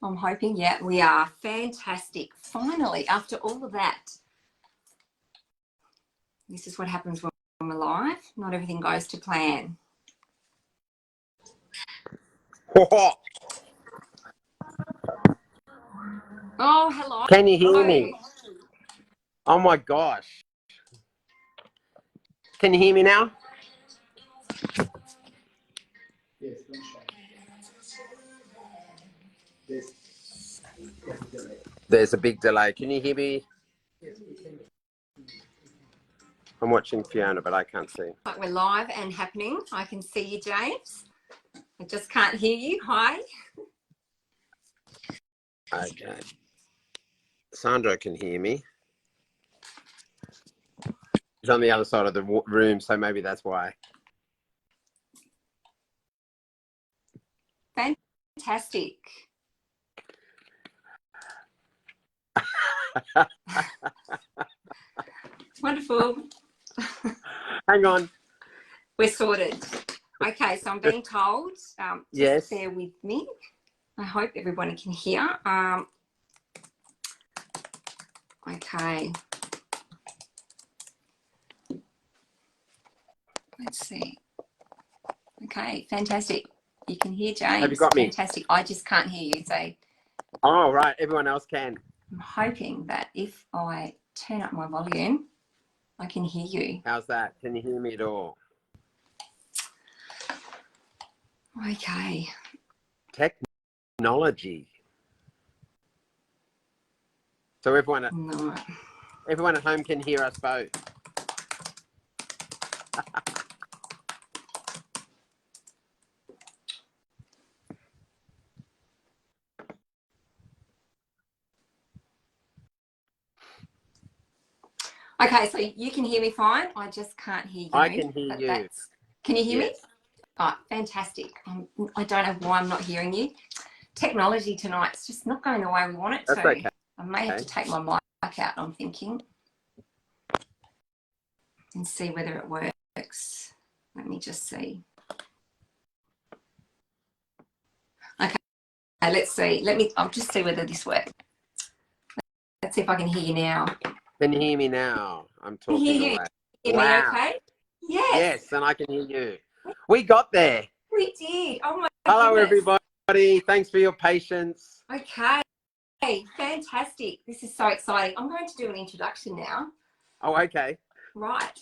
I'm hoping. Yeah, we are. Fantastic. Finally, after all of that. This is what happens when we're live. Not everything goes to plan. Oh, hello. Can you hear me? Oh my gosh. Can you hear me now? Yes, There's a big delay. Can you hear me? I'm watching Fiona, but I can't see. Like we're live and happening. I can see you, James. I just can't hear you. Hi. Okay. Sandra can hear me. She's on the other side of the room, so maybe that's why. Fantastic. Wonderful. Hang on. We're sorted. Okay, so I'm being told, Yes. bear with me. I hope everybody can hear. Okay. Let's see. Okay, fantastic. You can hear James. Have you got me? Fantastic. I just can't hear you. So Oh, right. Everyone else can. I'm hoping that if I turn up my volume, I can hear you. How's that? Can you hear me at all? Okay. Technology. So everyone at home can hear us both. Okay, so you can hear me fine. I just can't hear you. I can hear you. Can you hear me? Yes. Oh, fantastic. I don't know why I'm not hearing you. Technology tonight's just not going the way we want it to. That's okay. I may have to take my mic out, I'm thinking, and see whether it works. Let me just see. Okay, let's see. I'll just see whether this works. Let's see if I can hear you now. Can you hear me now? I'm talking away. Hear me okay? Yes. Yes, and I can hear you. We got there. We did. Oh my Hello, goodness. everybody. Thanks for your patience. Okay. Fantastic. This is so exciting. I'm going to do an introduction now. Oh, okay. Right.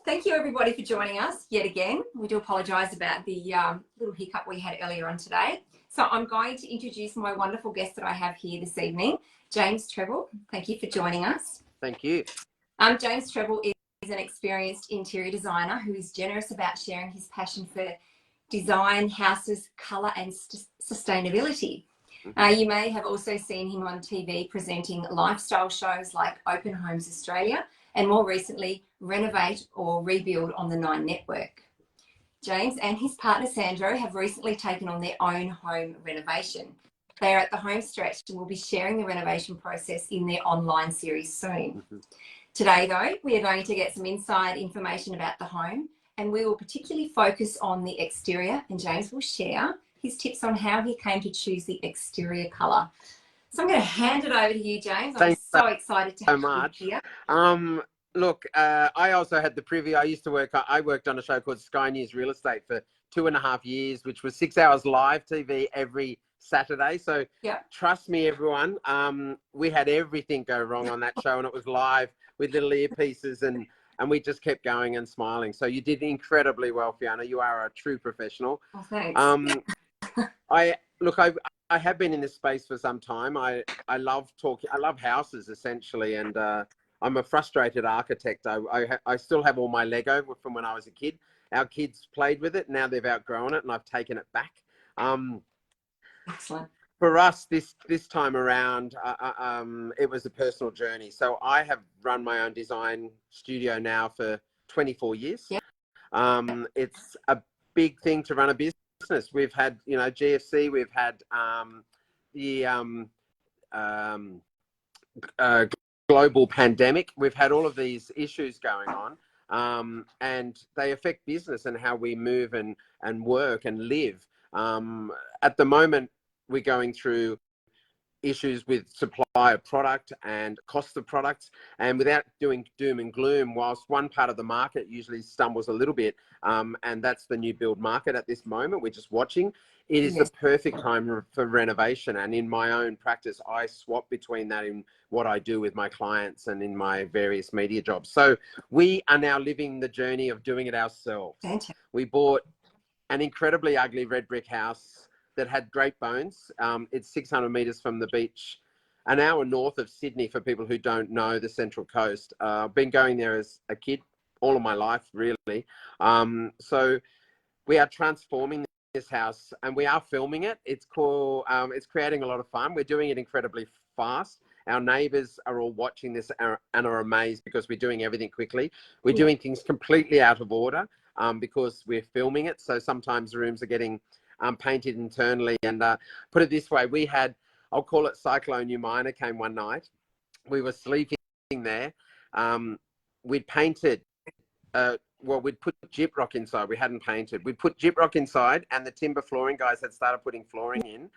Thank you, everybody, for joining us yet again. We do apologise about the little hiccup we had earlier on today. So I'm going to introduce my wonderful guest that I have here this evening, James Treble. Thank you for joining us. Thank you. James Treble is an experienced interior designer who is generous about sharing his passion for design, houses, colour and sustainability. You may have also seen him on TV presenting lifestyle shows like Open Homes Australia and more recently Renovate or Rebuild on the 9 Network. James and his partner Sandro have recently taken on their own home renovation. They are at the home stretch and will be sharing the renovation process in their online series soon. Today though, we are going to get some inside information about the home and we will particularly focus on the exterior, and James will share his tips on how he came to choose the exterior colour. So I'm going to hand it over to you, James. I'm so excited to have you here. Look, I also had the privilege. I worked on a show called Sky News Real Estate for 2.5 years, which was 6 hours live TV every Saturday. So trust me, everyone, we had everything go wrong on that show, and it was live with little earpieces, and we just kept going and smiling. So you did incredibly well, Fiona. You are a true professional. Oh, thanks. I have been in this space for some time. I love talking. I love houses essentially, and I'm a frustrated architect. I still have all my Lego from when I was a kid. Our kids played with it. Now they've outgrown it, and I've taken it back. Excellent. For us, this time around, it was a personal journey. So I have run my own design studio now for 24 years. Yeah. It's a big thing to run a business. We've had, GFC. We've had the global pandemic. We've had all of these issues going on, and they affect business and how we move and work and live. At the moment, we're going through issues with supply of product and cost of products, and without doing doom and gloom, whilst one part of the market usually stumbles a little bit, and that's the new build market at this moment, we're just watching, it is the perfect time for renovation. And in my own practice, I swap between that in what I do with my clients and in my various media jobs. So we are now living the journey of doing it ourselves. Fantastic. We bought an incredibly ugly red brick house that had great bones. It's 600 metres from the beach, an hour north of Sydney, for people who don't know the Central Coast. I've been going there as a kid all of my life, really. So we are transforming this house and we are filming it. It's cool. It's creating a lot of fun. We're doing it incredibly fast. Our neighbours are all watching this and are amazed because we're doing everything quickly. We're doing things completely out of order because we're filming it. So sometimes the rooms are getting painted internally. And put it this way, we had, I'll call it Cyclone Umina came one night. We were sleeping there. We'd painted, well, we'd put gyprock inside. We hadn't painted. We'd put gyprock inside and the timber flooring guys had started putting flooring in.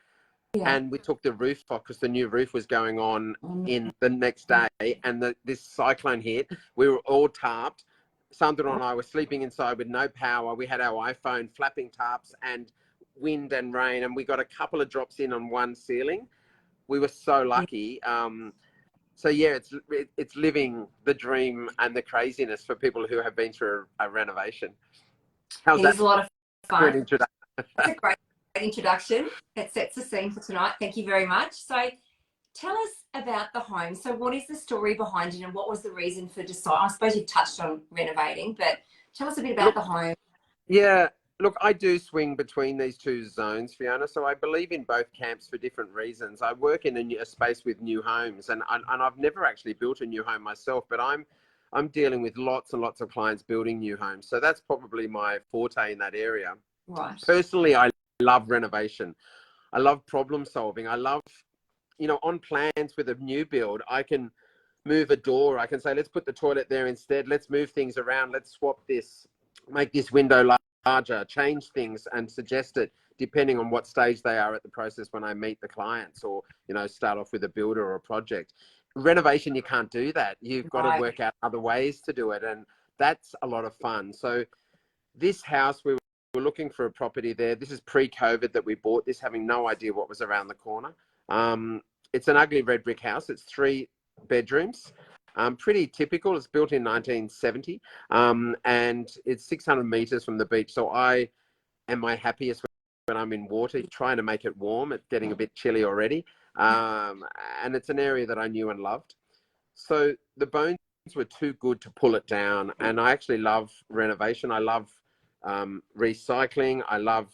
Yeah. And we took the roof off because the new roof was going on in the next day. And this cyclone hit. We were all tarped. Sandra and I were sleeping inside with no power. We had our iPhone flapping tarps and wind and rain, and we got a couple of drops in on one ceiling. We were so lucky. So yeah, it's living the dream and the craziness for people who have been through a renovation. How's that? It is a lot of fun. It's a great introduction. It sets the scene for tonight. Thank you very much. So tell us about the home. So what is the story behind it and what was the reason for deciding? I suppose you've touched on renovating, but tell us a bit about the home. Yeah. Look, I do swing between these two zones, Fiona. So I believe in both camps for different reasons. I work in a space with new homes, and I've never actually built a new home myself, but I'm dealing with lots and lots of clients building new homes. So that's probably my forte in that area. Right. Personally, I love renovation. I love problem solving. I love, on plans with a new build, I can move a door. I can say, let's put the toilet there instead. Let's move things around. Let's swap this, make this window larger, change things and suggest it depending on what stage they are at the process when I meet the clients, or, start off with a builder or a project. Renovation, you can't do that. You've got to work out other ways to do it. And that's a lot of fun. So this house, we were looking for a property there. This is pre-COVID that we bought this, having no idea what was around the corner. It's an ugly red brick house. It's 3 bedrooms. Pretty typical. It's built in 1970, and it's 600 meters from the beach. So I am my happiest when I'm in water, trying to make it warm. It's getting a bit chilly already. And it's an area that I knew and loved. So the bones were too good to pull it down. And I actually love renovation. I love recycling. I love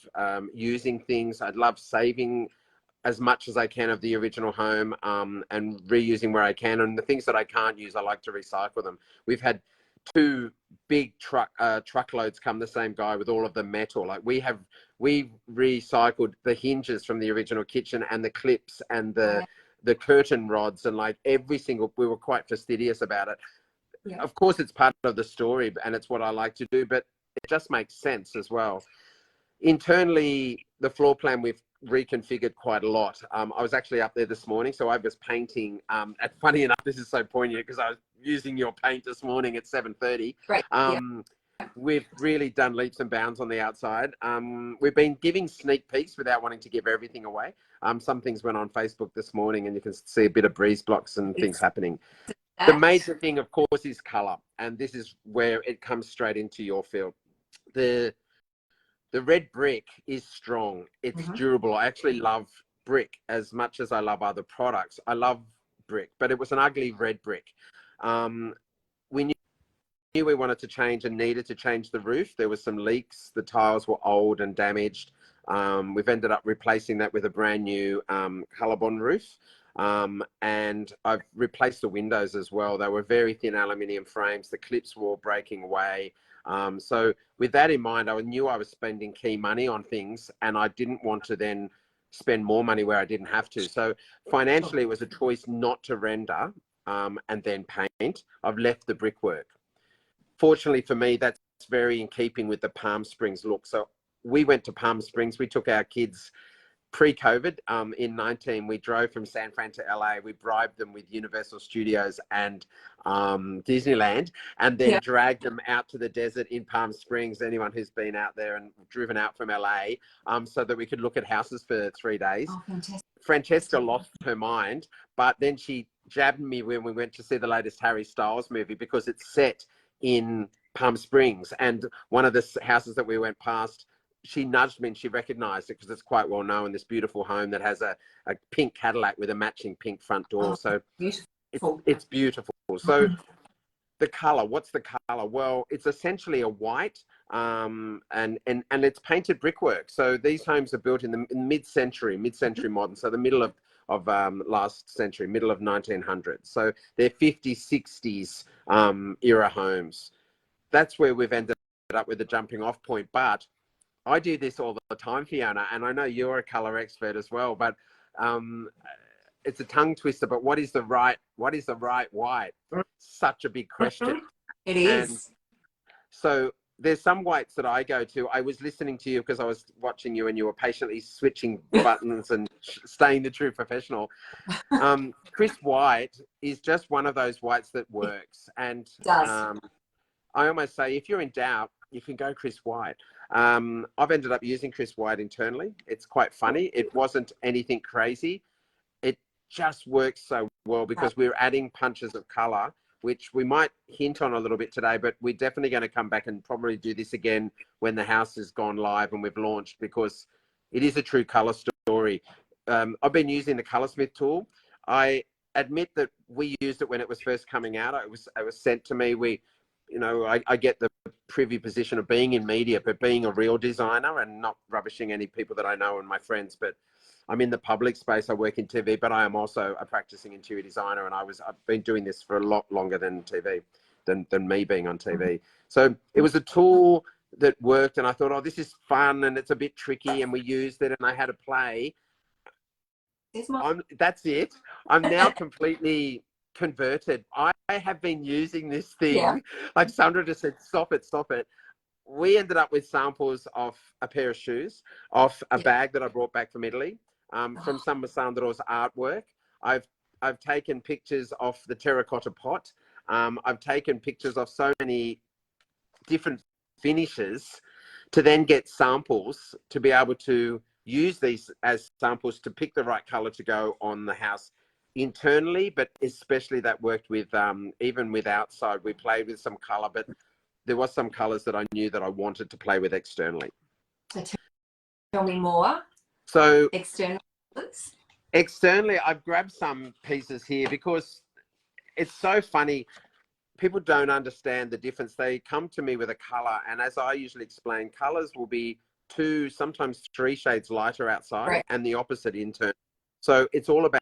using things. I love saving as much as I can of the original home, and reusing where I can. And the things that I can't use, I like to recycle them. We've had 2 big truckloads come, the same guy, with all of the metal. Like we recycled the hinges from the original kitchen and the clips and the curtain rods, and like every single, we were quite fastidious about it. Yeah. Of course, it's part of the story and it's what I like to do, but it just makes sense as well. Internally, the floor plan, we've reconfigured quite a lot. I was actually up there this morning, so I was painting. And funny enough, this is so poignant because I was using your paint this morning at 7:30. Right. We've really done leaps and bounds on the outside. We've been giving sneak peeks without wanting to give everything away. Some things went on Facebook this morning, and you can see a bit of breeze blocks and things happening. The major thing, of course, is colour, and this is where it comes straight into your field. The red brick is strong. It's durable. I actually love brick as much as I love other products. I love brick, but it was an ugly red brick. We knew we wanted to change and needed to change the roof. There were some leaks. The tiles were old and damaged. We've ended up replacing that with a brand new Colorbond roof. And I've replaced the windows as well. They were very thin aluminium frames. The clips were all breaking away. So with that in mind, I knew I was spending key money on things, and I didn't want to then spend more money where I didn't have to. So financially, it was a choice not to render and then paint. I've left the brickwork. Fortunately for me, that's very in keeping with the Palm Springs look. So we went to Palm Springs. We took our kids pre-COVID, in 19, we drove from San Fran to LA. We bribed them with Universal Studios and Disneyland, and then dragged them out to the desert in Palm Springs. Anyone who's been out there and driven out from LA, so that we could look at houses for 3 days. Oh, fantastic. Francesca lost her mind, but then she jabbed me when we went to see the latest Harry Styles movie, because it's set in Palm Springs. And one of the houses that we went past, she nudged me and she recognized it because it's quite well known, this beautiful home that has a pink Cadillac with a matching pink front door. Oh, so beautiful. It's beautiful. So the color, what's the color? Well, it's essentially a white, and it's painted brickwork. So these homes are built in the mid-century modern. So the middle of last century, middle of 1900s. So they're 50s, 60s era homes. That's where we've ended up with a jumping off point. But I do this all the time, Fiona, and I know you're a color expert as well, but it's a tongue twister. But what is the right white? Such a big question. It is. And so there's some whites that I go to. I was listening to you because I was watching you and you were patiently switching buttons and staying the true professional. Chris White is just one of those whites that works. And I almost say, if you're in doubt, you can go Chris White. I've ended up using Chris White internally. It's quite funny. It wasn't anything crazy. It just works so well because we're adding punches of color, which we might hint on a little bit today, but we're definitely going to come back and probably do this again when the house has gone live and we've launched, because it is a true color story. I've been using the Colorsmith tool. I admit that we used it when it was first coming out. It was sent to me. I get the privy position of being in media, but being a real designer and not rubbishing any people that I know and my friends. But I'm in the public space. I work in TV, but I am also a practicing interior designer, and I've been doing this for a lot longer than TV, than me being on TV. So it was a tool that worked, and I thought, oh, this is fun, and it's a bit tricky, and we used it, and I had to play. That's it. I'm now completely converted. I have been using this thing. Like Sandra just said, stop it. We ended up with samples of a pair of shoes, off a bag that I brought back from Italy, from some of Sandro's artwork. I've taken pictures of the terracotta pot. I've taken pictures of so many different finishes to then get samples to be able to use these as samples to pick the right color to go on the house internally, but especially that worked with even with outside. We played with some color, but there was some colors that I knew that I wanted to play with externally. So tell me more. So externally, I've grabbed some pieces here because it's so funny. People don't understand the difference. They come to me with a color, and as I usually explain, colors will be 2, sometimes 3 shades lighter outside, and the opposite internal. So it's all about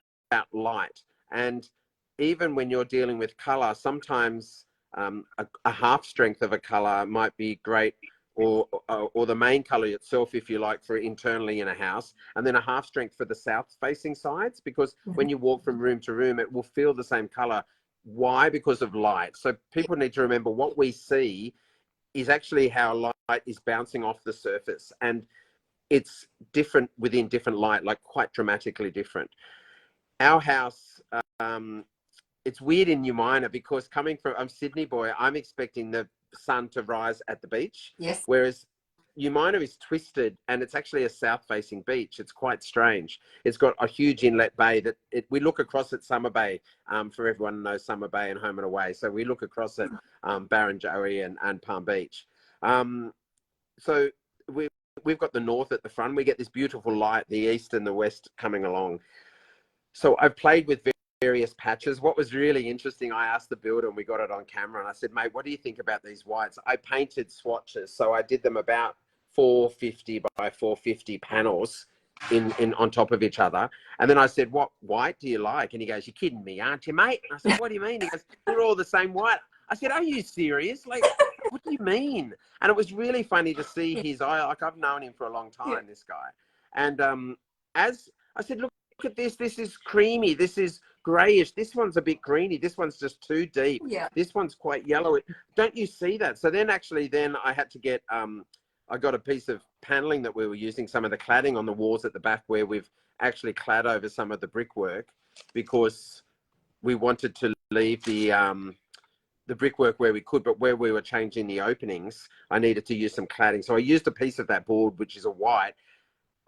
light. And even when you're dealing with color, sometimes a half strength of a color might be great, or the main color itself, if you like, for internally in a house, and then a half strength for the south facing sides, because when you walk from room to room, it will feel the same color. Why? Because of light. So people need to remember what we see is actually how light is bouncing off the surface, and it's different within different light, like quite dramatically different. Our house, it's weird in New Minor because I'm Sydney boy, I'm expecting the sun to rise at the beach. Yes. Whereas New Minor is twisted and it's actually a south-facing beach. It's quite strange. It's got a huge inlet bay that we look across at Summer Bay, for everyone who knows Summer Bay and Home and Away. So we look across at Barrenjoey and Palm Beach. So we've got the north at the front. We get this beautiful light, the east and the west coming along. So I've played with various patches. What was really interesting, I asked the builder and we got it on camera, and I said, mate, what do you think about these whites? I painted swatches. So I did them about 450 by 450 panels in on top of each other. And then I said, what white do you like? And he goes, you're kidding me, aren't you, mate? And I said, what do you mean? He goes, they're all the same white. I said, are you serious? Like, what do you mean? And it was really funny to see his eye. Like, I've known him for a long time, this guy. And as I said, look at this is creamy, this is grayish, this one's a bit greeny, this one's just too deep, this one's quite yellow. Don't you see that? So then I had to get I got a piece of paneling that we were using, some of the cladding on the walls at the back where we've actually clad over some of the brickwork because we wanted to leave the brickwork where we could, but where we were changing the openings, I needed to use some cladding. So I used a piece of that board, which is a white,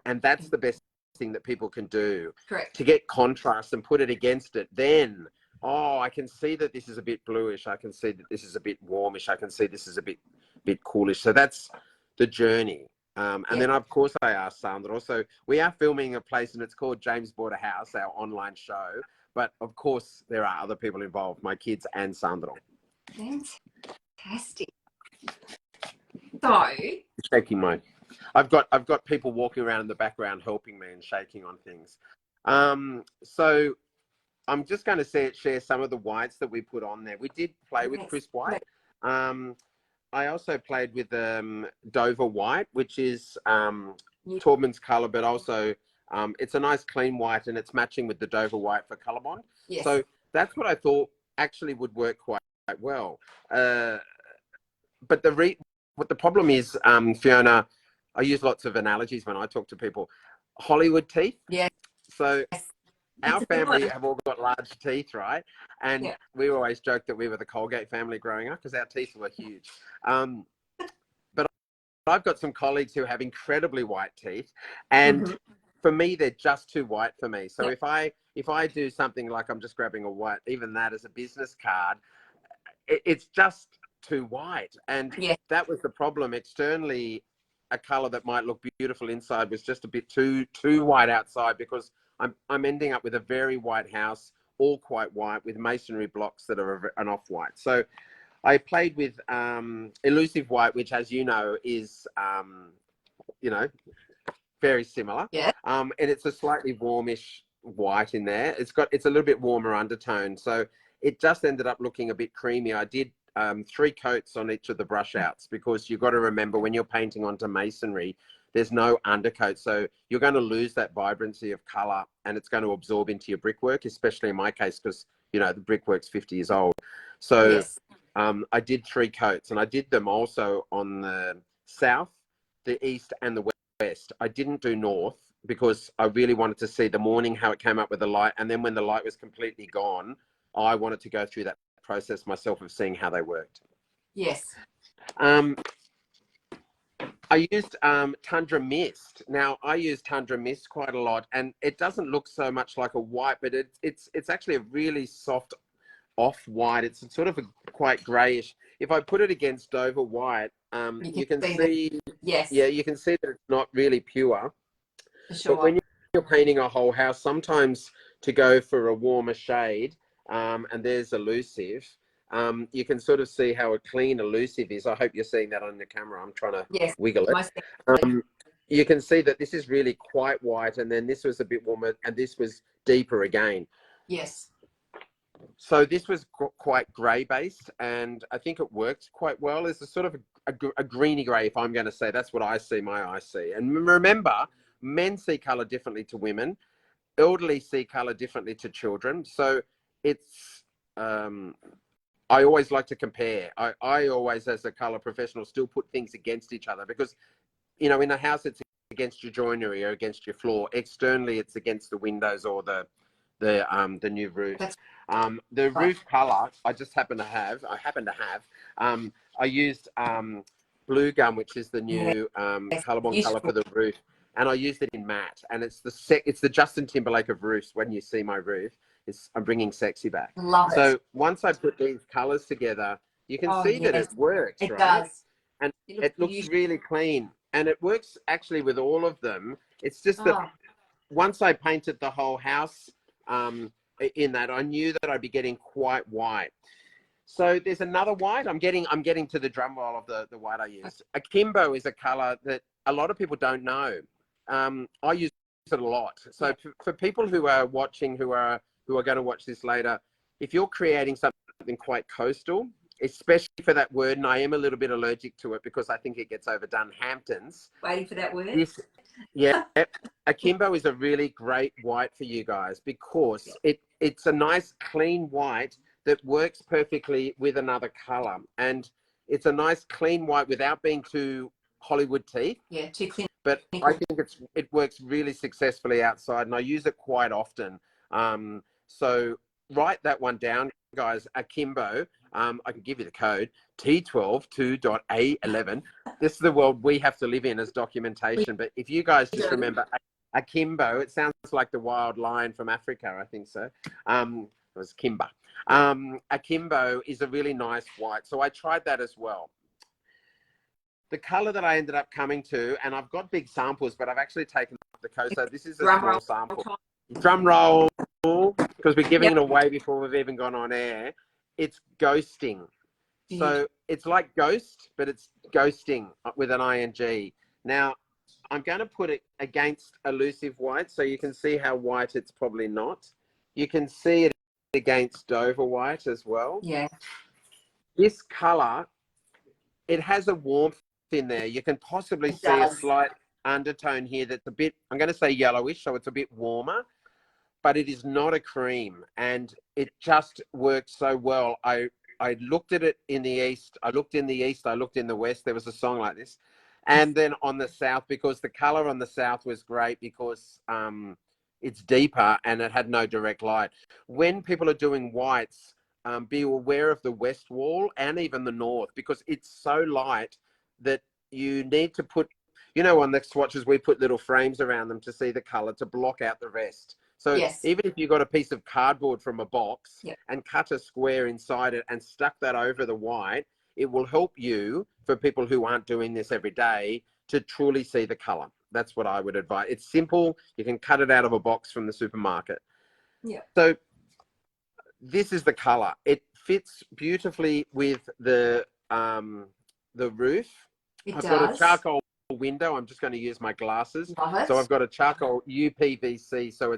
and that's the best thing that people can do. Correct. To get contrast and put it against it. Then, oh, I can see that this is a bit bluish. I can see that this is a bit warmish. I can see this is a bit coolish. So that's the journey. And then, of course, I asked Sandra. So we are filming a place, and it's called James Bought a House, our online show. But, of course, there are other people involved, my kids and Sandra. Fantastic. So, shaking my, I've got people walking around in the background helping me and shaking on things. So I'm just going to share some of the whites that we put on there. We did play with crisp white. I also played with Dover white, which is Taubmans color, but also it's a nice clean white, and it's matching with the Dover white for color bond. yes. So that's what I thought actually would work quite well. But what the problem is, Fiona, I use lots of analogies when I talk to people. Hollywood teeth. Yeah. So our family have all got large teeth, right? And we always joke that we were the Colgate family growing up because our teeth were huge. But I've got some colleagues who have incredibly white teeth, and for me, they're just too white for me. So if I do something like I'm just grabbing a white, even that as a business card, it's just too white. And that was the problem. Externally, a color that might look beautiful inside was just a bit too white outside, because I'm ending up with a very white house, all quite white, with masonry blocks that are an off-white. So I played with elusive white, which, as you know, is very similar. Yeah. And it's a slightly warmish white in there. It's a little bit warmer undertone. So it just ended up looking a bit creamy. I did 3 coats on each of the brush outs, because you've got to remember, when you're painting onto masonry, there's no undercoat. So you're going to lose that vibrancy of color, and it's going to absorb into your brickwork, especially in my case, because, the brickwork's 50 years old. So I did 3 coats, and I did them also on the south, the east, and the west. I didn't do north because I really wanted to see the morning, how it came up with the light. And then when the light was completely gone, I wanted to go through that process myself of seeing how they worked. Yes. I used Tundra Mist. Now, I use Tundra Mist quite a lot, and it doesn't look so much like a white, but it's actually a really soft off-white. It's sort of a quite greyish. If I put it against Dover white, you can see you can see that it's not really pure. For sure. But when you're painting a whole house, sometimes to go for a warmer shade, and there's elusive, you can sort of see how a clean elusive is. I hope you're seeing that on the camera. I'm trying to wiggle it. You can see that this is really quite white, and then this was a bit warmer, and this was deeper again. Yes. So this was quite grey based, and I think it worked quite well. It's a sort of a greeny grey, if I'm going to say. That's what I see, my eyes see. And remember, men see colour differently to women. Elderly see colour differently to children. So it's, I always like to compare. I always, as a colour professional, still put things against each other, because, in a house, it's against your joinery or against your floor. Externally, it's against the windows or the new roof. The roof color I happen to have. I used blue gum, which is the new color bond color for the roof, and I used it in matte. And it's the Justin Timberlake of roofs. When you see my roof, I'm bringing sexy back. Love it. So once I put these colors together, you can see that it works. It right? does, and it looks really clean, and it works actually with all of them. It's just that once I painted the whole house, in that, I knew that I'd be getting quite white. So there's another white. I'm getting to the drum roll of the white I use. Akimbo is a color that a lot of people don't know. I use it a lot. So for people who are watching, who are going to watch this later, if you're creating something quite coastal, especially for that word, and I am a little bit allergic to it because I think it gets overdone, Hamptons. Waiting for that word. Akimbo is a really great white for you guys, because it's a nice clean white that works perfectly with another color, and it's a nice clean white without being too Hollywood teeth. Yeah, too clinical. But I think it works really successfully outside, and I use it quite often. So write that one down, guys. Akimbo. I can give you the code T12 2.A11. This is the world we have to live in as documentation. But if you guys just remember Akimbo, it sounds like the wild lion from Africa, I think so. It was Kimba. Akimbo is a really nice white. So I tried that as well. The color that I ended up coming to, and I've got big samples, but I've actually taken off the coast. So this is a small sample. Drum roll, because we're giving it away before we've even gone on air. It's ghosting. So it's like ghost, but it's ghosting with an ing. Now, I'm going to put it against elusive white, so you can see how white it's probably not. You can see it against Dover white as well. Yeah. This color, it has a warmth in there. You can possibly see a slight undertone here that's a bit, I'm going to say yellowish, so it's a bit warmer, but it is not a cream, and it just works so well. I looked at it in the east, I looked in the east, I looked in the west. There was a song like this. And then on the south, because the color on the south was great because it's deeper and it had no direct light. When people are doing whites, be aware of the west wall and even the north, because it's so light that you need to put, you know, on the swatches, we put little frames around them to see the color to block out the rest. So even if you got a piece of cardboard from a box and cut a square inside it and stuck that over the white, it will help you, for people who aren't doing this every day, to truly see the color. That's what I would advise. It's simple. You can cut it out of a box from the supermarket. Yeah. So this is the color. It fits beautifully with the roof. I've got a charcoal window. I'm just going to use my glasses. So I've got a charcoal UPVC. So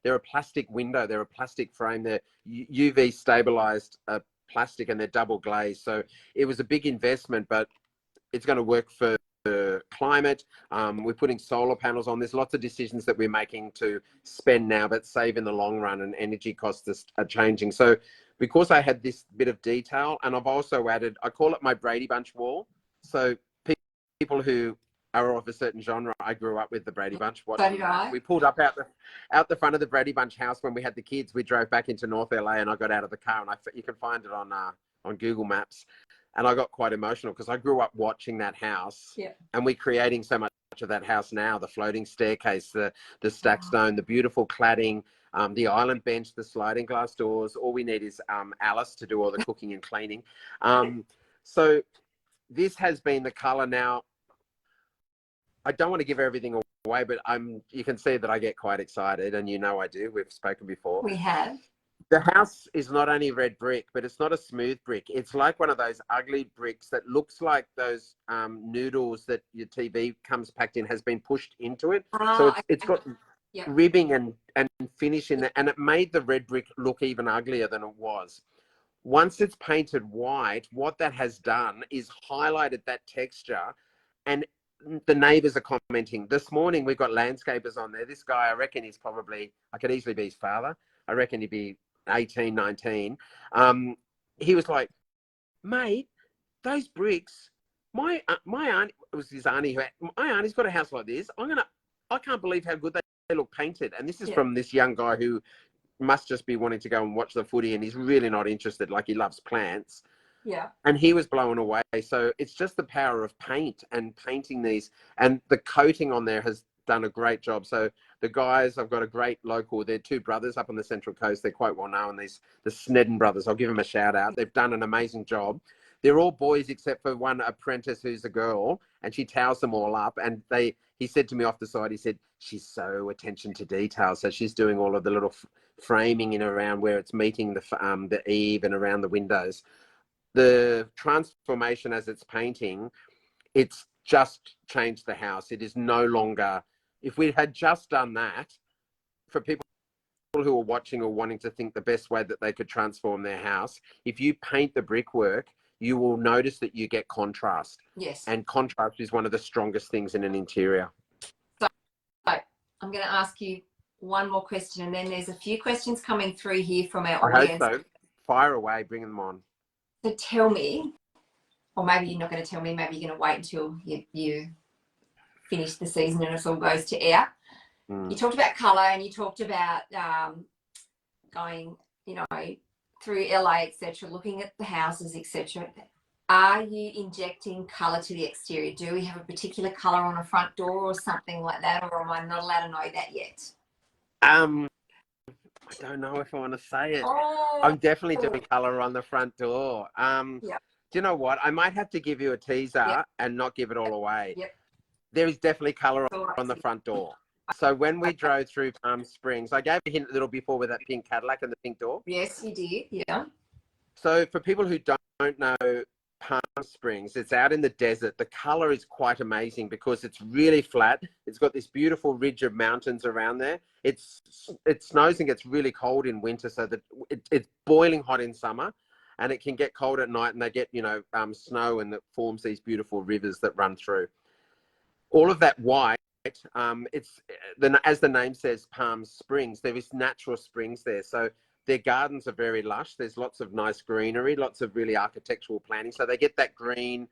they're a plastic window. They're a plastic frame. They're UV stabilized plastic, and they're double glazed. So it was a big investment, but it's going to work for climate. We're putting solar panels on. There's lots of decisions that we're making to spend now, but save in the long run, and energy costs are changing. So because I had this bit of detail, and I've also added, I call it my Brady Bunch wall. So people who are of a certain genre, I grew up with the Brady Bunch. We pulled up out the front of the Brady Bunch house when we had the kids. We drove back into North LA, and I got out of the car, and you can find it on Google Maps. And I got quite emotional because I grew up watching that house, and we're creating so much of that house now. The floating staircase, the stacked stone, the beautiful cladding, the island bench, the sliding glass doors. All we need is Alice to do all the cooking and cleaning. So this has been the color. Now, I don't want to give everything away, but you can see that I get quite excited, and you know I do. We've spoken before. We have. The house is not only red brick, but it's not a smooth brick. It's like one of those ugly bricks that looks like those noodles that your TV comes packed in, has been pushed into it. So it's got ribbing and finish in there, and it made the red brick look even uglier than it was. Once it's painted white, what that has done is highlighted that texture, and the neighbors are commenting. This morning, we've got landscapers on there. This guy, I reckon he's probably, I could easily be his father. I reckon he'd be 18, 19. He was like, mate, those bricks, my aunt, it was his auntie, my auntie's got a house like this. I can't believe how good they look painted. And this is from this young guy who must just be wanting to go and watch the footy, and he's really not interested. Like, he loves plants. Yeah. And he was blown away. So it's just the power of paint and painting these, and the coating on there has done a great job. So the guys, I've got a great local, they're two brothers up on the Central Coast. They're quite well known, the Snedden brothers. I'll give them a shout out. They've done an amazing job. They're all boys except for one apprentice who's a girl, and she towels them all up. And he said to me off the side, he said, she's so attention to detail. So she's doing all of the little framing in around where it's meeting the eave and around the windows. The transformation as it's painting, it's just changed the house. It is no longer, if we had just done that, for people who are watching or wanting to think the best way that they could transform their house, if you paint the brickwork, you will notice that you get contrast. Yes. And contrast is one of the strongest things in an interior. So I'm going to ask you one more question, and then there's a few questions coming through here from our audience. I hope so. Fire away, bring them on. So tell me, or maybe you're not going to tell me, maybe you're going to wait until you finish the season and it all goes to air. You talked about colour, and you talked about going, you know, through LA, etc., looking at the houses, etc. Are you injecting colour to the exterior? Do we have a particular colour on a front door or something like that, or am I not allowed to know that yet? I don't know if I want to say it. I'm definitely doing colour on the front door. Do you know what? I might have to give you a teaser and not give it all away. There is definitely colour on the front door. So when we drove through Palm Springs, I gave a hint a little before with that pink Cadillac and the pink door. Yes, you did. Yeah. So for people who don't know Palm Springs, it's out in the desert. The color is quite amazing because it's really flat. It's got this beautiful ridge of mountains around there. It snows and gets really cold in winter, so that it's boiling hot in summer, and it can get cold at night, and they get, you know, snow, and it forms these beautiful rivers that run through. All of that white, as the name says, Palm Springs. There is natural springs there, so their gardens are very lush. There's lots of nice greenery, lots of really architectural planning. So they get that green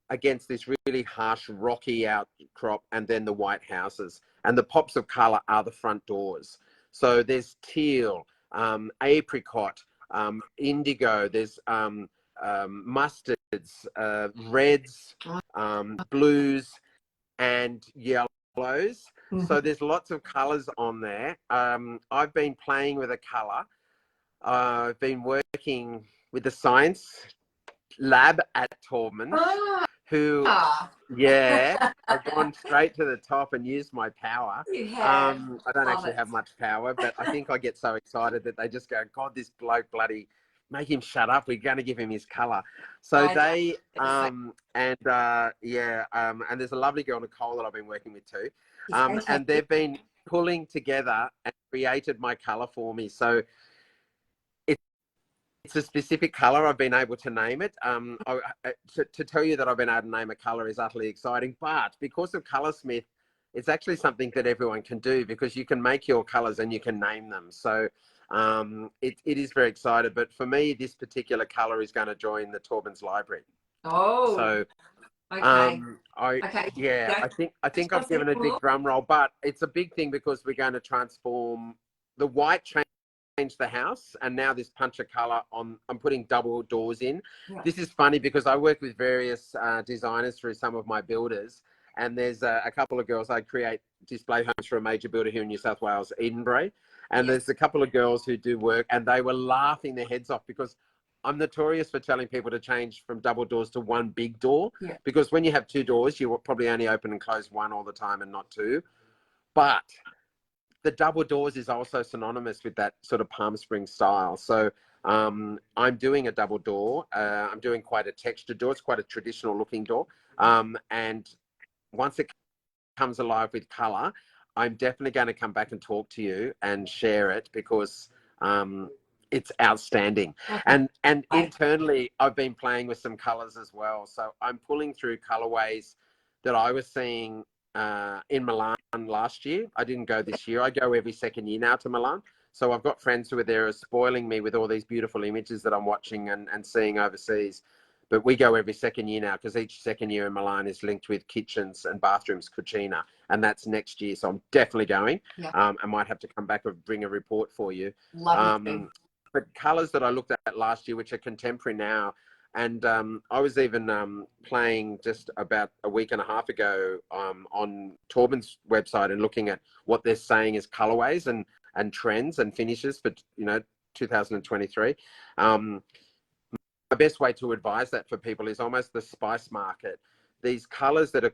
against this really harsh rocky outcrop, and then the white houses. And the pops of colour are the front doors. So there's teal, apricot, indigo, there's mustards, reds, blues, and yellows. So there's lots of colours on there. I've been playing with a colour. I've been working with the science lab at Taubmans, I've gone straight to the top and used my power. I don't actually have much power, but I think I get so excited that they just go, God, this bloke bloody, make him shut up. We're going to give him his colour. So and there's a lovely girl, Nicole, that I've been working with too. And they've been pulling together and created my colour for me. So it's a specific colour. I've been able to name it. To tell you that I've been able to name a colour is utterly exciting. But because of Colorsmith, it's actually something that everyone can do, because you can make your colours and you can name them. So it is very exciting. But for me, this particular colour is going to join the Taubmans library. So I think I've given a big drum roll, but it's a big thing because we're going to transform the white change the house, and now this punch of color I'm putting double doors in. This is funny because I work with various designers through some of my builders, and there's a couple of girls. I create display homes for a major builder here in New South Wales, Edinburgh, and there's a couple of girls who do work, and they were laughing their heads off because I'm notorious for telling people to change from double doors to one big door, because when you have two doors, you will probably only open and close one all the time and not two. But the double doors is also synonymous with that sort of Palm Springs style. So I'm doing a double door. I'm doing quite a textured door. It's quite a traditional looking door. And once it comes alive with color, I'm definitely going to come back and talk to you and share it, because it's outstanding. And internally, I've been playing with some colors as well. So I'm pulling through colorways that I was seeing in Milan last year. I didn't go this year. I go every second year now to Milan. So I've got friends who are there spoiling me with all these beautiful images that I'm watching and seeing overseas. But we go every second year now, because each second year in Milan is linked with kitchens and bathrooms, cucina, and that's next year. So I'm definitely going. I might have to come back and bring a report for you. But colours that I looked at last year, which are contemporary now, and I was even playing just about a week and a half ago on Taubmans' website and looking at what they're saying is colourways and trends and finishes for 2023. My best way to advise that for people is almost the spice market. These colours that are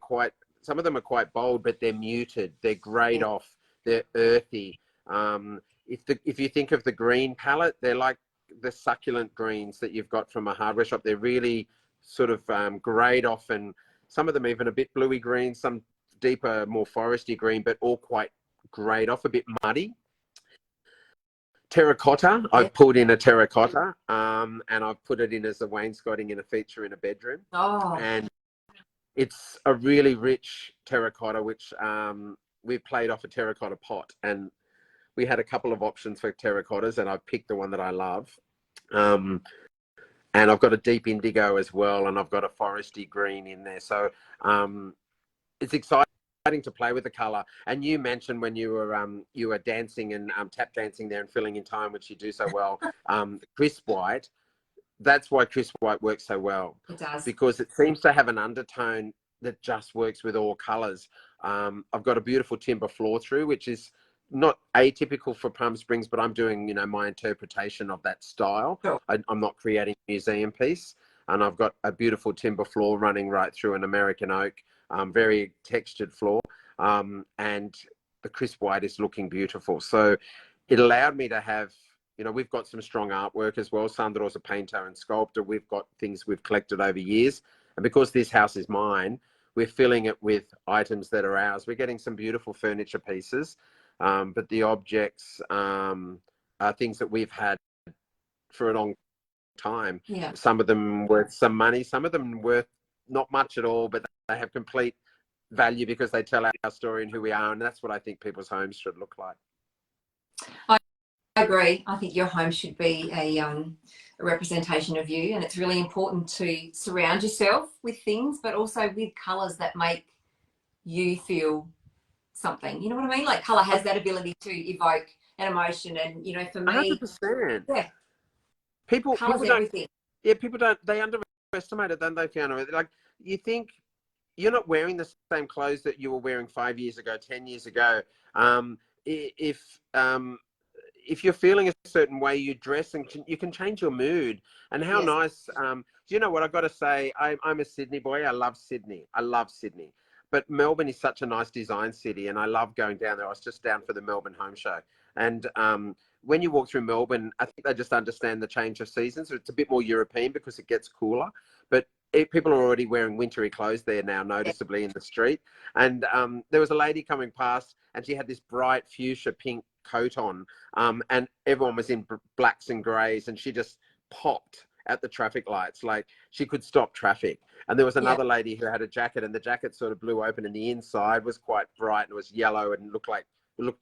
some of them are quite bold, but they're muted. They're greyed off. They're earthy. If you think of the green palette, they're like the succulent greens that you've got from a hardware shop. They're really sort of greyed off, and some of them even a bit bluey green, some deeper, more foresty green, but all quite greyed off, a bit muddy. Terracotta, I've pulled in a terracotta, and I've put it in as a wainscoting in a feature in a bedroom. And it's a really rich terracotta, which we've played off a terracotta pot, and we had a couple of options for terracottas, and I picked the one that I love. and I've got a deep indigo as well, and I've got a foresty green in there. So it's exciting to play with the color. And you mentioned when you were dancing and tap dancing there and filling in time, which you do so well, crisp white. That's why crisp white works so well. It does, because it seems to have an undertone that just works with all colors. I've got a beautiful timber floor through, which is not atypical for Palm Springs, but I'm doing, you know, my interpretation of that style. sure. I'm not creating a museum piece. And I've got a beautiful timber floor running right through an American oak, very textured floor. And the crisp white is looking beautiful. So it allowed me to have, you know, we've got some strong artwork as well. Sandro's a painter and sculptor. We've got things we've collected over years. And because this house is mine, we're filling it with items that are ours. We're getting some beautiful furniture pieces. But the objects are things that we've had for a long time. Yeah. Some of them worth some money, some of them worth not much at all, but they have complete value because they tell our story and who we are. And that's what I think people's homes should look like. I agree. I think your home should be a representation of you, and it's really important to surround yourself with things, but also with colours that make you feel something. You know what I mean? Like colour has that ability to evoke an emotion, and you know, for me, 100%. yeah, People colour's don't. everything. Yeah, people don't. They underestimate it, don't they, Fiona? Like, you think you're not wearing the same clothes that you were wearing 5 years ago, 10 years ago. If you're feeling a certain way, you dress and you can change your mood. And how Yes. nice. Do you know what I've got to say? I'm a Sydney boy. I love Sydney. But Melbourne is such a nice design city, and I love going down there. I was just down for the Melbourne Home Show. And when you walk through Melbourne, I think they just understand the change of seasons. It's a bit more European because it gets cooler. But people are already wearing wintry clothes there now, noticeably in the street. And there was a lady coming past, and she had this bright fuchsia pink coat on, and everyone was in blacks and greys, and she just popped at the traffic lights like she could stop traffic. And there was another lady who had a jacket, and the jacket sort of blew open, and the inside was quite bright, and it was yellow and looked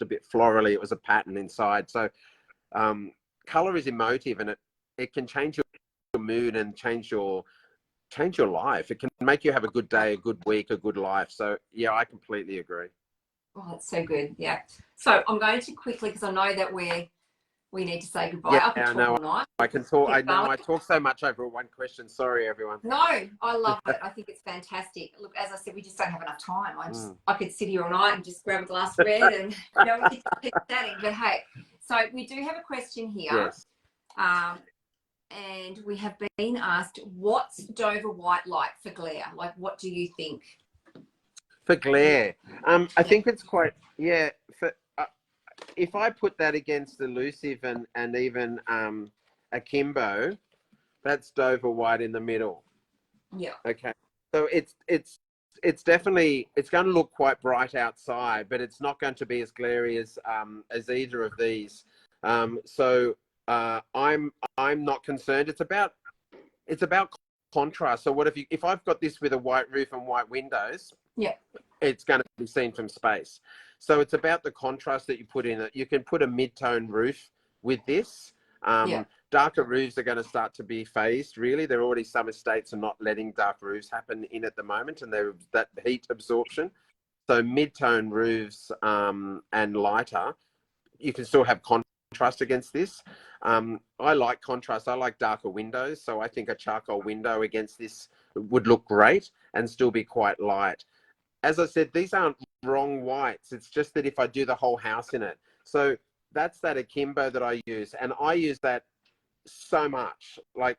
a bit florally. It was a pattern inside. So color is emotive, and it can change your mood and change your life. It can make you have a good day, a good week, a good life. So yeah, I completely agree. Oh, that's so good. Yeah. So I'm going to quickly, because I know that we need to say goodbye. Yeah, I could talk all night. I can talk. I know I talk so much over one question. Sorry, everyone. No, I love it. I think it's fantastic. Look, as I said, we just don't have enough time. I could sit here all night and just grab a glass of red and you know, we could keep chatting. But hey, so we do have a question here. Yes. And we have been asked, what's Dover white like for glare? Like, what do you think? For glare, I think it's quite, for if I put that against elusive and even akimbo, that's Dover white in the middle. Yeah. Okay. So it's definitely, it's going to look quite bright outside, but it's not going to be as glary as either of these. So I'm not concerned. It's about contrast. So if I've got this with a white roof and white windows, it's going to be seen from space. So it's about the contrast that you put in it. You can put a mid-tone roof with this. Darker roofs are going to start to be phased, really. There are already some estates are not letting dark roofs happen in at the moment, and there's that heat absorption. So mid-tone roofs and lighter, you can still have contrast against this. I like contrast. I like darker windows. So I think a charcoal window against this would look great and still be quite light. As I said, these aren't wrong whites. It's just that if I do the whole house in it. So that's that akimbo that I use. And I use that so much. Like,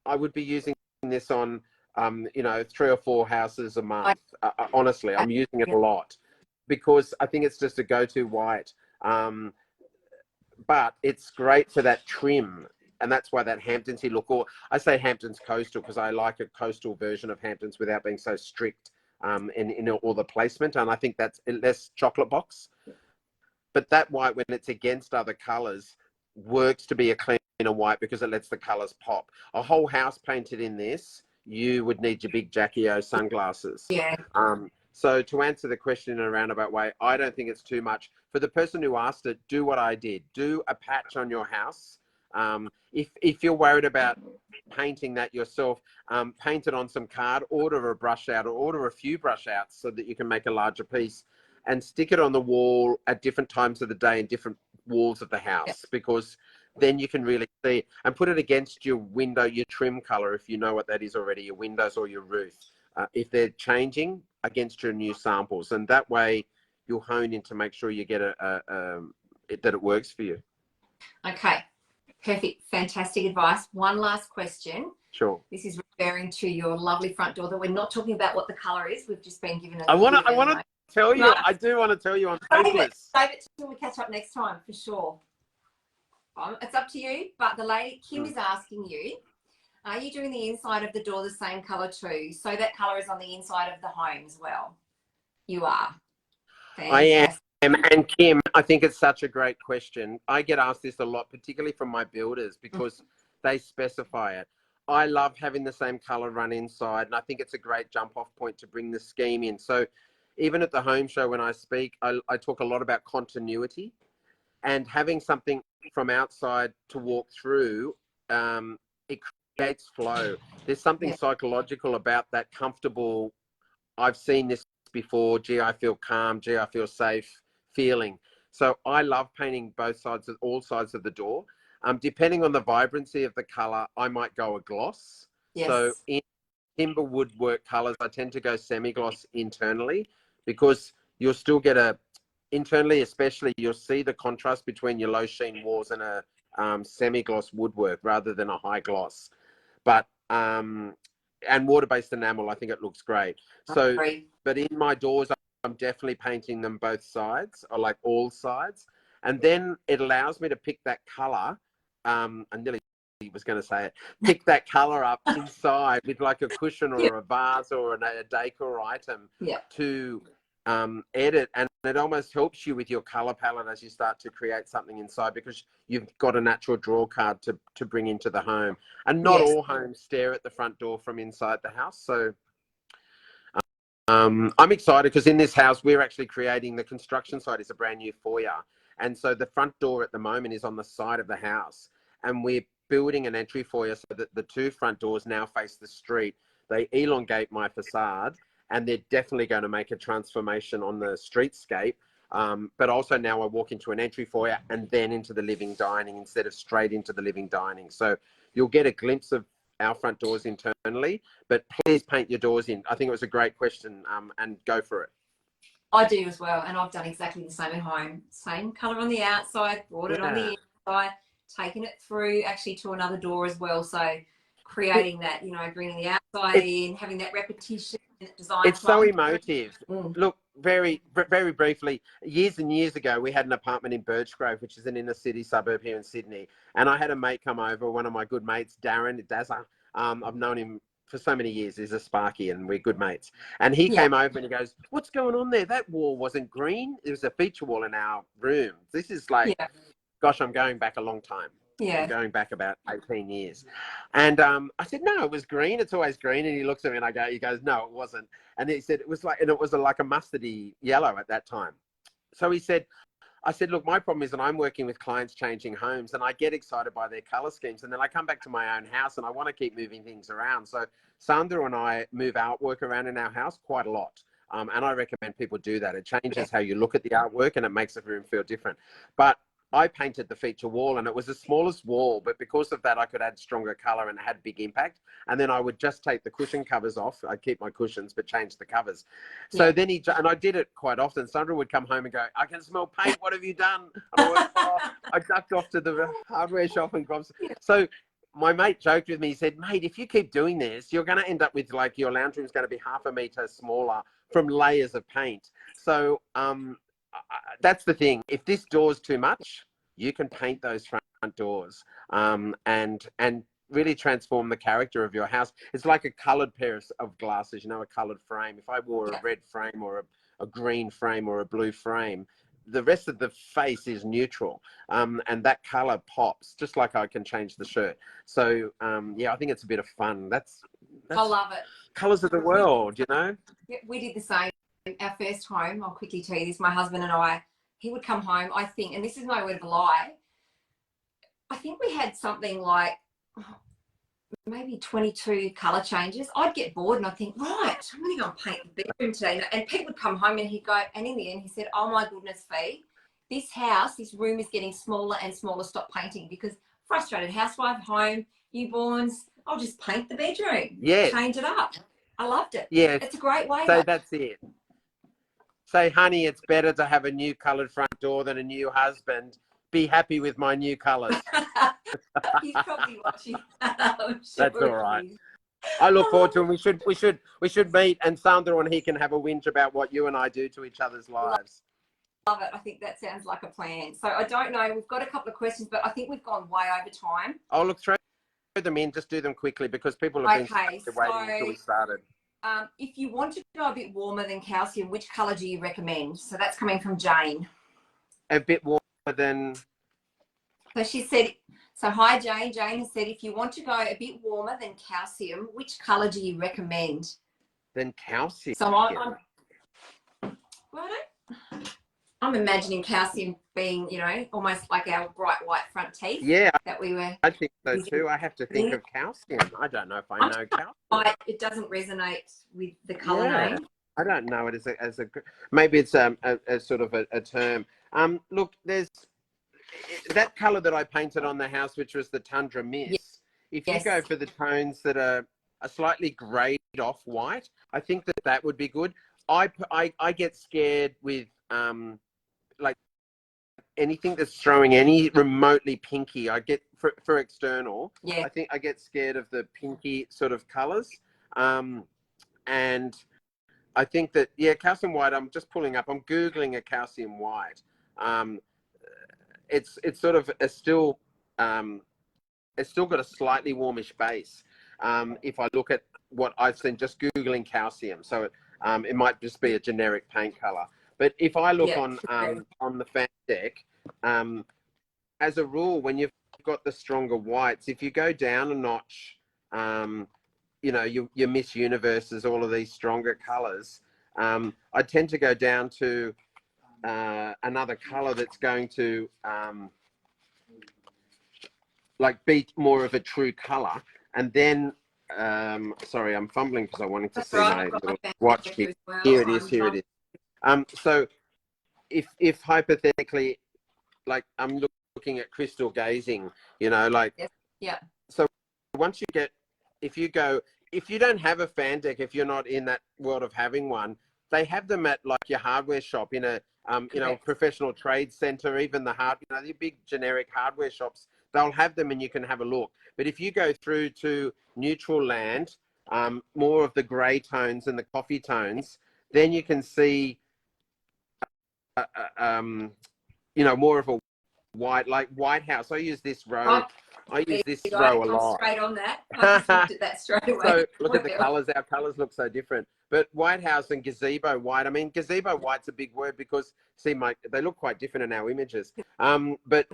I would be using this on, 3 or 4 houses a month. Honestly, I'm using it a lot because I think it's just a go-to white. But it's great for that trim. And that's why that Hamptonsy look, or I say Hamptons coastal because I like a coastal version of Hamptons without being so strict in all the placement. And I think that's less chocolate box. But that white, when it's against other colours, works to be a cleaner white because it lets the colours pop. A whole house painted in this, you would need your big Jackie O sunglasses. Yeah. So to answer the question in a roundabout way, I don't think it's too much. For the person who asked it, do what I did. Do a patch on your house If you're worried about painting that yourself, paint it on some card, order a brush out or order a few brush outs so that you can make a larger piece and stick it on the wall at different times of the day in different walls of the house, because then you can really see, and put it against your window, your trim color, if you know what that is already, your windows or your roof, if they're changing against your new samples. And that way you'll hone in to make sure you get that it works for you. Okay. Perfect. Fantastic advice. One last question. Sure. This is referring to your lovely front door that we're not talking about what the colour is. We've just been given I want to tell you. I do want to tell you. I'm hopeless. Save it till we catch up next time for sure. It's up to you. But the lady, Kim, is asking you, are you doing the inside of the door the same colour too? So that colour is on the inside of the home as well. You are. Fantastic. I am. And Kim, I think it's such a great question. I get asked this a lot, particularly from my builders, because they specify it. I love having the same color run inside, and I think it's a great jump off point to bring the scheme in. So even at the home show, when I speak, I talk a lot about continuity and having something from outside to walk through. It creates flow. There's something psychological about that comfortable, I've seen this before, gee, I feel calm, gee, I feel safe feeling. So I love painting all sides of the door. Depending on the vibrancy of the color, I might go a gloss. Yes. So in timber woodwork colors, I tend to go semi-gloss internally, because you'll still get internally especially, you'll see the contrast between your low sheen walls and a semi-gloss woodwork rather than a high gloss. But and water-based enamel, I think it looks great. So, but in my doors, I'm definitely painting them both sides, or like all sides. And then it allows me to pick that color. I nearly was going to say it. Pick that color up inside with like a cushion or a vase or a decor item to edit. And it almost helps you with your color palette as you start to create something inside, because you've got a natural draw card to bring into the home. And not all homes stare at the front door from inside the house. So I'm excited, because in this house, we're actually creating, the construction site is a brand new foyer. And so the front door at the moment is on the side of the house. And we're building an entry foyer so that the two front doors now face the street. They elongate my facade, and they're definitely going to make a transformation on the streetscape. But also now I walk into an entry foyer and then into the living dining instead of straight into the living dining. So you'll get a glimpse of our front doors internally, but please paint your doors in. I think it was a great question, and go for it. I do as well, and I've done exactly the same at home. Same colour on the outside, brought it on the inside, taken it through actually to another door as well. So creating that, bringing the outside in, having that repetition, design. It's so emotive. Look, very, very briefly, years and years ago, we had an apartment in Birchgrove, which is an inner city suburb here in Sydney. And I had a mate come over, one of my good mates, Darren Dazza. I've known him for so many years. He's a Sparky and we're good mates. And he came over and he goes, what's going on there? That wall wasn't green. It was a feature wall in our room. This is like, gosh, I'm going back a long time. I'm going back about 18 years. And I said, no, it was green. It's always green. And he looks at me and he goes, no, it wasn't. And he said, it was like, and it was like a mustardy yellow at that time. So he said, I said, look, my problem is that I'm working with clients changing homes and I get excited by their color schemes. And then I come back to my own house and I want to keep moving things around. So Sandra and I move artwork around in our house quite a lot. And I recommend people do that. It changes how you look at the artwork and it makes the room feel different. But I painted the feature wall and it was the smallest wall, but because of that, I could add stronger color and it had big impact. And then I would just take the cushion covers off. I'd keep my cushions, but change the covers. So then and I did it quite often. Sandra would come home and go, I can smell paint. What have you done? And I ducked off to the hardware shop and grabbed. So my mate joked with me. He said, mate, if you keep doing this, you're going to end up with like your lounge room is going to be 1/2 meter smaller from layers of paint. So, that's the thing. If this door's too much, you can paint those front doors and really transform the character of your house. It's like a colored pair of glasses, a colored frame. If I wore a red frame or a green frame or a blue frame, the rest of the face is neutral, and that color pops, just like I can change the shirt. So, I think it's a bit of fun. That's I love it. Colors of the world, Yeah, we did the same. Our first home, I'll quickly tell you this, my husband and I, he would come home, I think, and this is no word of a lie, I think we had something like maybe 22 colour changes. I'd get bored and I'd think, right, I'm going to go and paint the bedroom today. And Pete would come home and he'd go, and in the end he said, oh my goodness, Fee, this house, this room is getting smaller and smaller. Stop painting. Because frustrated housewife, home, newborns, I'll just paint the bedroom. Yes. Change it up. I loved it. Yes. It's a great way. So that's it. Say, honey, it's better to have a new coloured front door than a new husband. Be happy with my new colours. He's probably watching. Sure. That's all right. I look forward to it. We should meet, and Sandra and he can have a whinge about what you and I do to each other's lives. Love it. I think that sounds like a plan. So I don't know. We've got a couple of questions, but I think we've gone way over time. I'll look through them in. Just do them quickly because people have been waiting until we started. If you want to go a bit warmer than calcium, which colour do you recommend? So that's coming from Jane. A bit warmer than... So she said, so hi Jane. Jane has said, if you want to go a bit warmer than calcium, which colour do you recommend? Than calcium? So I'm imagining calcium being, you know, almost like our bright white front teeth. Yeah. That we were. I think so too. I have to think of calcium. I don't know if I know calcium. It doesn't resonate with the colour name. I don't know it as a maybe it's a sort of a term. Look, there's that colour that I painted on the house, which was the Tundra Mist. Yes. If you go for the tones that are a slightly greyed off white, I think that would be good. I get scared with like anything that's throwing any remotely pinky. I get for external. Yeah. I think I get scared of the pinky sort of colours, and I think that calcium white. I'm just pulling up. I'm googling a calcium white. It's sort of it's still got a slightly warmish base. If I look at what I've seen, just googling calcium, so it might just be a generic paint color. But if I look on the fan deck, as a rule, when you've got the stronger whites, if you go down a notch, you know, your Miss Universes, all of these stronger colors, I tend to go down to another color that's going to like be more of a true color. And then sorry, I'm fumbling because I wanted to see my little watch here. Well. Here it is. So if hypothetically, like I'm looking at crystal gazing, you know, like so once you get, if you don't have a fan deck, if you're not in that world of having one, they have them at like your hardware shop in a you know, professional trade center, even the the big generic hardware shops, they'll have them and you can have a look. But if you go through to neutral land, more of the gray tones and the coffee tones, then you can see you know, more of a white, like White House. I use this row. I use this row a lot. Straight on that. I just looked at that straight away. So look at the colours. Our colours look so different. But White House and gazebo white. I mean, gazebo white's a big word because they look quite different in our images. But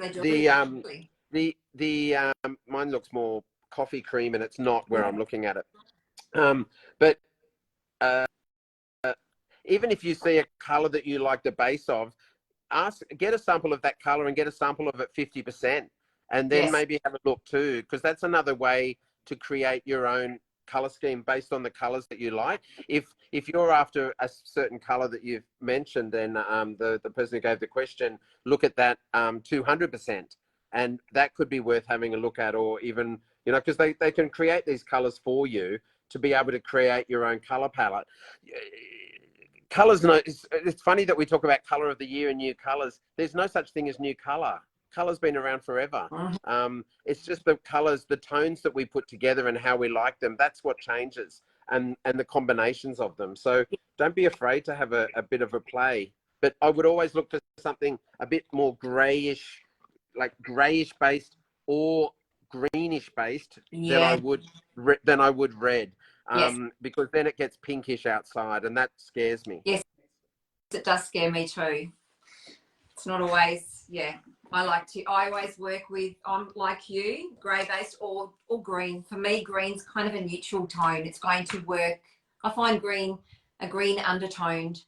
mine looks more coffee cream, and it's not where I'm looking at it. But even if you see a colour that you like the base of, get a sample of that colour and get a sample of it 50%, and then maybe have a look too, because that's another way to create your own colour scheme based on the colours that you like. If you're after a certain colour that you've mentioned, then the person who gave the question, look at that 200%, and that could be worth having a look at, or even, you know, because they can create these colours for you to be able to create your own colour palette. Colours, it's funny that we talk about colour of the year and new colours. There's no such thing as new colour. Colour's been around forever. It's just the colours, the tones that we put together and how we like them. That's what changes, and the combinations of them. So don't be afraid to have a bit of a play. But I would always look for something a bit more greyish, like greyish based or greenish based than I would red. Because then it gets pinkish outside, and that scares me. Yes, it does scare me too. It's not always, I always work with, I'm like you, grey based or green. For me, green's kind of a neutral tone. It's going to work. I find a green undertoned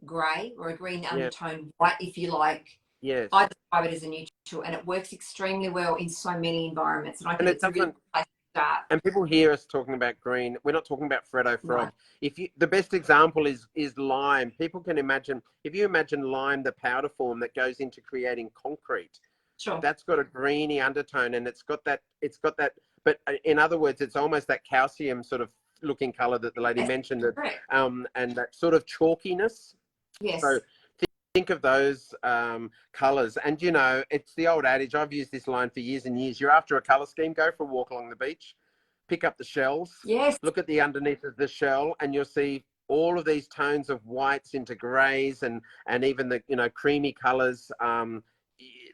grey, or a green undertoned white, if you like. Yes. I describe it as a neutral, and it works extremely well in so many environments. And I think it's a really good place to start. And people hear us talking about green. We're not talking about Freddo Frog. Right. The best example is lime. People can imagine, if you imagine lime, the powder form that goes into creating concrete. Sure. That's got a greeny undertone, and it's got that, but in other words, it's almost that calcium sort of looking color that the lady mentioned, and that sort of chalkiness. Yes. So think of those colors. And, you know, it's the old adage. I've used this line for years and years. You're after a color scheme, go for a walk along the beach, pick up the shells, look at the underneath of the shell, and you'll see all of these tones of whites into grays and even the, you know, creamy colors.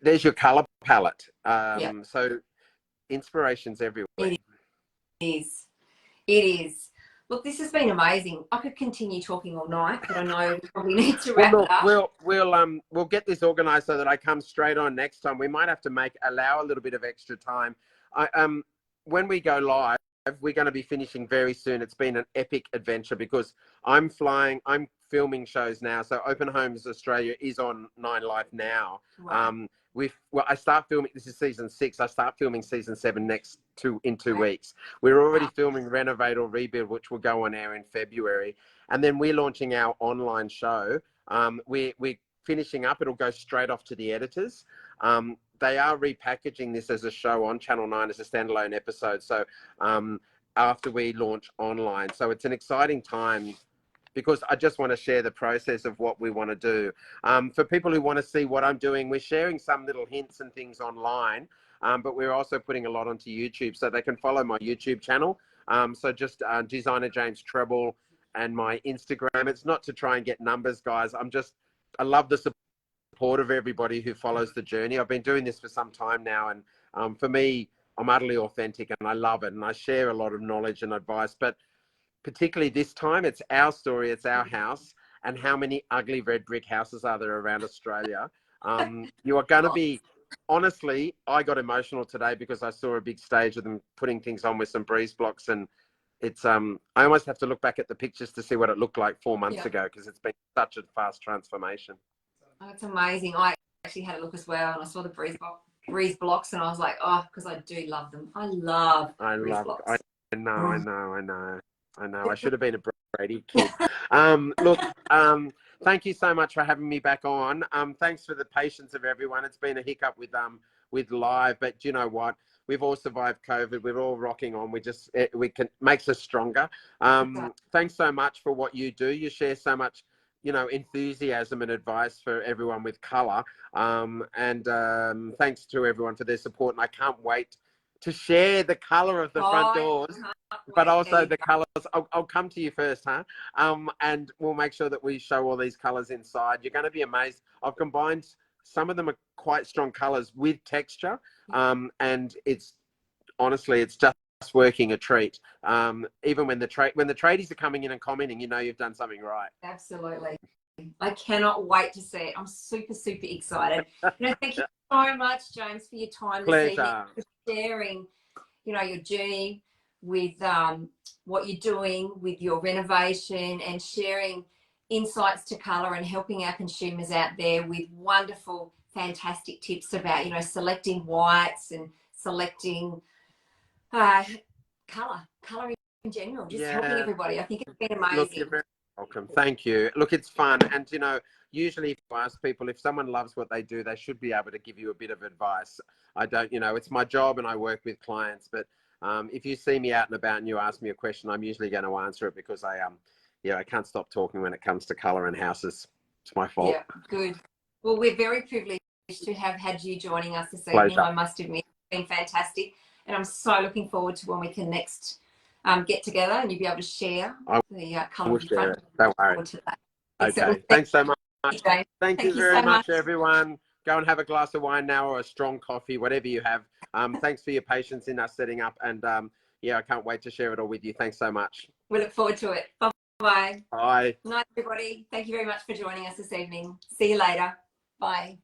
There's your color palette. So inspiration's everywhere. It is. It is. Look, this has been amazing. I could continue talking all night, but I know we probably need to wrap it up. We'll get this organised so that I come straight on next time. We might have to allow a little bit of extra time. When we go live, we're going to be finishing very soon. It's been an epic adventure because I'm filming shows now. So Open Homes Australia is on 9 Live now. Wow. I start filming, this is season 6. I start filming season 7 in 2 weeks. We're already filming Renovate or Rebuild, which will go on air in February. And then we're launching our online show. We're finishing up. It'll go straight off to the editors. They are repackaging this as a show on Channel 9 as a standalone episode. So after we launch online. So it's an exciting time, because I just want to share the process of what we want to do. For people who want to see what I'm doing, we're sharing some little hints and things online, but we're also putting a lot onto YouTube, so they can follow my YouTube channel. So just Designer James Treble, and my Instagram. It's not to try and get numbers, guys. I love the support of everybody who follows the journey. I've been doing this for some time now, and for me, I'm utterly authentic and I love it, and I share a lot of knowledge and advice. But particularly this time, it's our story, it's our house, and how many ugly red brick houses are there around Australia? You are going to be, honestly, I got emotional today because I saw a big stage of them putting things on with some breeze blocks, and it's I almost have to look back at the pictures to see what it looked like 4 months ago, because it's been such a fast transformation. Oh, it's amazing. I actually had a look as well, and I saw the breeze blocks, and I was like, oh, because I do love them. I love breeze blocks. I know. I should have been a Brady kid. Look, thank you so much for having me back on. Thanks for the patience of everyone. It's been a hiccup with live, but you know what? We've all survived COVID. We're all rocking on. Makes us stronger. Thanks so much for what you do. You share so much, you know, enthusiasm and advice for everyone with colour. Thanks to everyone for their support. And I can't wait to share the colour of the front doors, but also the colours. I'll come to you first, huh? And we'll make sure that we show all these colours inside. You're going to be amazed. I've combined, some of them are quite strong colours with texture, and it's just working a treat. Even when the tradies are coming in and commenting, you know you've done something right. Absolutely. I cannot wait to see it. I'm super, super excited. You know, thank you so much, James, for your time this evening, for sharing, you know, your journey with what you're doing with your renovation, and sharing insights to colour, and helping our consumers out there with wonderful, fantastic tips about, you know, selecting whites and selecting colour in general, just helping everybody. I think it's been amazing. Look, you're very welcome. Thank you. Look, it's fun. And, you know, usually if I ask people, if someone loves what they do, they should be able to give you a bit of advice. I don't, you know, it's my job and I work with clients, but if you see me out and about and you ask me a question, I'm usually going to answer it, because I can't stop talking when it comes to colour and houses. It's my fault. Yeah, good. Well, we're very privileged to have had you joining us this evening. I must admit, it's been fantastic. And I'm so looking forward to when we can next get together and you'll be able to share the colour of the front. Don't worry. Okay. Thanks so much. Thank you very much, everyone. Go and have a glass of wine now, or a strong coffee, whatever you have. Thanks for your patience in us setting up. And I can't wait to share it all with you. Thanks so much. We look forward to it. Bye-bye. Bye. Night, everybody. Thank you very much for joining us this evening. See you later. Bye.